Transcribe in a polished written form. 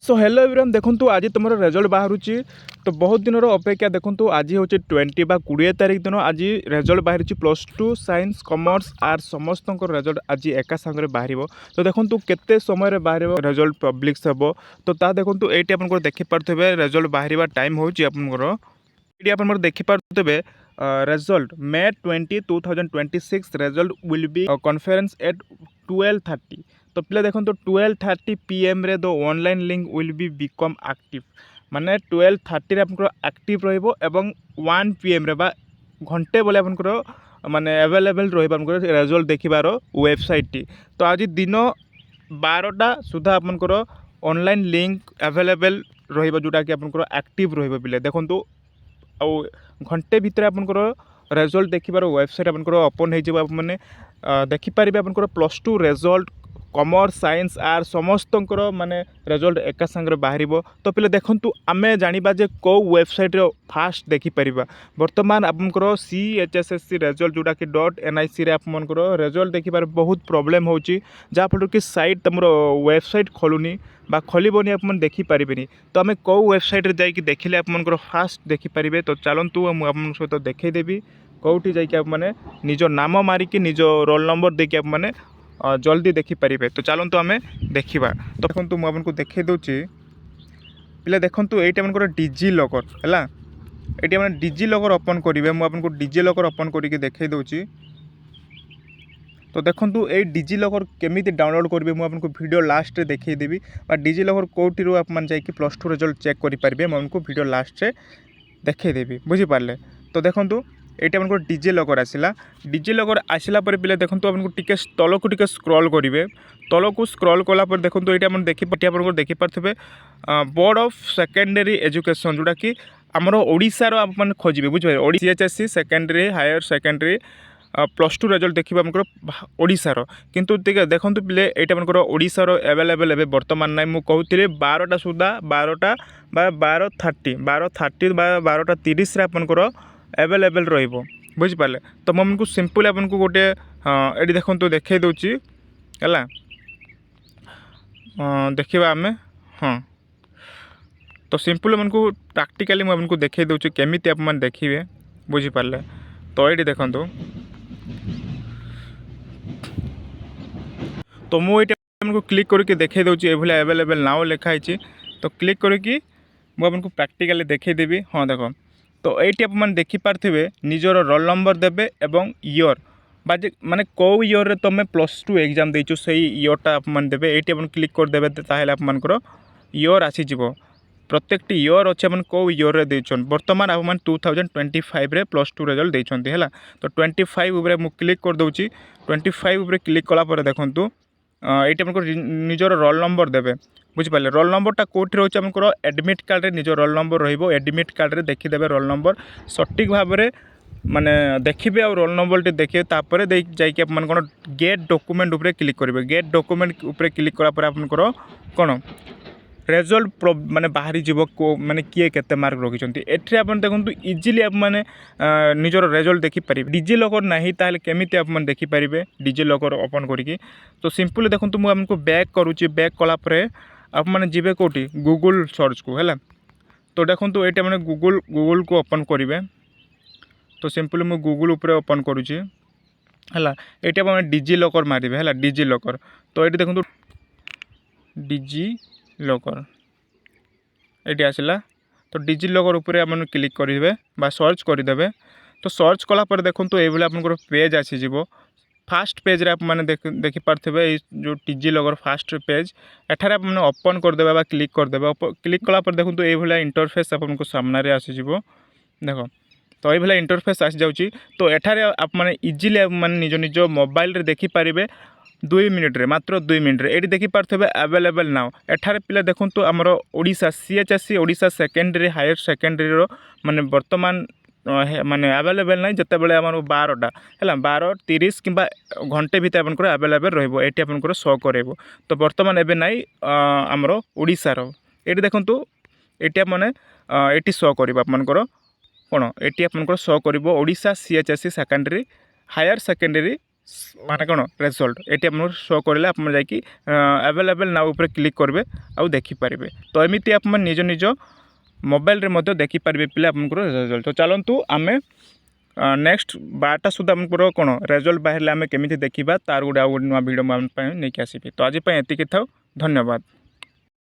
So hello everyone देखंतु आज तुम रिजल्ट बाहर तो बहुत दिन अपेक्षा देखंतु आज हूँ 20 बा 20 तारीख दिन आज रिजल्ट बाहर +2 साइंस कॉमर्स आर्ट्स समस्त रिजल्ट आज एका सांगे बाहर। तो देखंतु केते समय बाहर रिजल्ट पब्लिश हे तो ता देखंतु एटी आपन देखिपे रिजल्ट बाहर टाइम हो देखिपे result May 20, 2026 result will be conference at 12:30। तो पिला देखो 12:30 PM रे the online link will be become active माने 12:30 आपन एक्टिव रहिबो एवं 1 PM रे बा घंटे बोले आपन माने अवेलेबल रहिबा आपन रिजल्ट देखिबार वेबसाइट टी। तो आज दिन 12टा सुधा आपन ऑनलाइन लिंक अवेलेबल रहिबो जोटा कि आपन एक्टिव रहिबो पिले देखंतु आउ घंटे भितर आपनकर रिजल्ट देखिबार वेबसाइट आपनकर ओपन हो मैंने देखिपारे आपनकर +2 रिजल्ट कॉमर्स साइंस आर्ट्स समस्त माने रिजल्ट एका संगे बाहर। तो पिले देखंतु आमे जानिबा जे को वेबसाइट रो फास्ट देखिपारे बर्तमान आपनकर CHSSC रिजल्ट जोटा कि .nic रे आपनकर रिजल्ट देखिबार बहुत प्रॉब्लम होची जहाँ फल कि साइट तुम वेबसाइट खोलुनी बा खोलबनी आप देखिपारे। तो आम कौ वेबसाइट रे जाइए देखिले आप फास्ट देखिपारे। तो चलतु मुझे सहित देखईदेवी कौटी जाइए आप निज नाम मारिकी निज रोल नंबर देकी आप जल्दी देखिपारे। तो चलतु आम देखा। तो देखो मुझे देखई दूची पिला देखूँ ये डिजी लॉकर है ये डिजी लॉकर ओपन करेंगे मुझे डिजी लॉकर ओपन करके देखई दूची। तो देखो ये डिजी लॉकर केमी डाउनलोड करेंगे मुझे आपको वीडियो लास्ट रे देखईदेवी डिजी लॉकर कौटी आप +2 रिजल्ट चेक करेंगे मुझे आपको वीडियो लास्ट रे देखईदेवी बुझीपारे। तो देखो ये आपको डिजी लॉकर आसला डिजी लॉकर आसला पिले देखो आपको टिके तलक टिके स्क्रॉल करेंगे तलक स्क्रॉल कलापर देखो ये देखिपारे बोर्ड ऑफ सेकेंडरी एजुकेशन जोटा कि आमर ओडिशार आप खोजे बुझे CHSC secondary higher secondary +2 result देखिए आमको ओडिशार किंतु देखो पिले ये आमको ओडिशार एवेलेबल एवं बर्तमान ना मुझे कहती 12टा सुधा 12टा 12:30 12:30 आपनकर एवेलेबल रहिबो बुझिपारे। तो मुझे सिंपल आपको गोटे ये देखो देखई दूची है देखा आम हाँ। तो सिंपल हमको प्रैक्टिकली मुझे देखई दूची केमी आप देखिए बुझिपारे। तो ये देखो तो मुझे क्लिक करके देखई दूची ये एवेलेबल नाउ लिखाई। तो क्लिक करके मुझे प्रैक्टिकली देखईदेवी हाँ देख। तो ये आप देखिपारे निजर रोल नंबर देवे एवं इयर बाजे माने कौ इयर रे तुम +2 एग्जाम देचु से इयरटा आप देवे ये क्लिक करदे ताहले आपमनकर इयर आसीज प्रत्येक इयर अच्छे आप कौ इयर रे देछन बर्तमान आप 2025 रे +2 रिजल्ट देछन्ती है। तो 25 उपरे मु क्लिक कर दूची 25 उपरे क्लिक कला पर देखंतु ये आपको निजर रोल नंबर देवे बुझिपारे। रोल नंबरटा कौटी रोचे आपको एडमिट कार्ड रे निज रोल नंबर रहिबो एडमिट कार्ड रे देखिदेवे रोल नंबर सटीक भाव में माने देखिए और रोल नंबर देखिए तापर जाइए आप गेट डॉक्यूमेंट उपरे क्लिक करेंगे गेट डॉक्यूमेंट उपरे क्लिक कलापर आपनकर कौन रिजल्ट माने बाहरी जीव को माने किए केते मार्क रखिंट एट्रे आप देखो इजिली आप माने निजर रिजल्ट देखिपारे। डिजी लॉकर नहीं ताहले केमिति आप देखिपारे डिजी लॉकर ओपन करके। तो सिंपल देखो मुझे आपको बैक करुच्ची बैक कलापर आप मैंने जी कौटी गूगल सर्च को है। तो देखो ये मैंने गूगल को ओपन करेंगे। तो सिंपली मुझे गूगल उपरे ओपन करुच्ची है ये मैंने डिजी लॉकर मारे है डिजी लॉकर। तो ये देखो डिजी लॉकर ये आसला। तो डिजी लॉकर उपरे आप क्लिक करेंगे बा सर्च करदे। तो सर्च कलापर देखो ये आप पेज आसीज फास्ट पेज रे आप माने देखिपारे जो डिजी लॉकर फास्ट पेज एठार आप ओपन करदे क्लिक करदे क्लिक कलापर देखो ये इंटरफेस आपको सामने आसीज देख। तो ये इंटरफेस आसी जाऊँगी। तो एठार आप माने इजिली आप माने निज निज मोबाइल रे देखिपारे 2 मिनिट रे मात्र 2 मिनिट रे ये देखिपारे अवेलेबल नाउ एठार पिला देखो आमर Odisha CHSC Odisha secondary higher secondary रो माने वर्तमान माने अवेलेबल ना जिते बड़े आम 12टा है 12:30 कि घंटे भितर आपंकर अवेलेबल रही आपंकर शो करेब। तो बर्तमान एवं ना आमर ओडिशार ये देखूँ ये मैंने ये शो कर कौन ये आपंकर शो कर Odisha CHSC secondary higher secondary ମାନେ କ'ଣ ରେଜଲ୍ଟ ଏଠି ଆପଣଙ୍କୁ ଶୋ କରିଲେ ଆପଣ ଯାଇକି ଆଭେଲେବେଲ୍ ନାଉ ଉପରେ କ୍ଲିକ୍ କରିବେ ଆଉ ଦେଖିପାରିବେ। ତ ଏମିତି ଆପଣ ନିଜ ନିଜ ମୋବାଇଲରେ ମଧ୍ୟ ଦେଖିପାରିବେ ପିଲା ଆପଣଙ୍କର ରେଜଲ୍ଟ। ତ ଚାଲନ୍ତୁ ଆମେ ନେକ୍ସଟ 12ଟା ସୁଦ୍ଧା ଆପଣଙ୍କର କ'ଣ ରେଜଲ୍ଟ ବାହାରିଲେ ଆମେ କେମିତି ଦେଖିବା ତାର ଗୋଟେ ଆଉ ଗୋଟେ ନୂଆ ଭିଡ଼ିଓ ଆମ ପାଇଁ ନେଇକି ଆସିବି। ତ ଆଜି ପାଇଁ ଏତିକି ଥାଉ, ଧନ୍ୟବାଦ।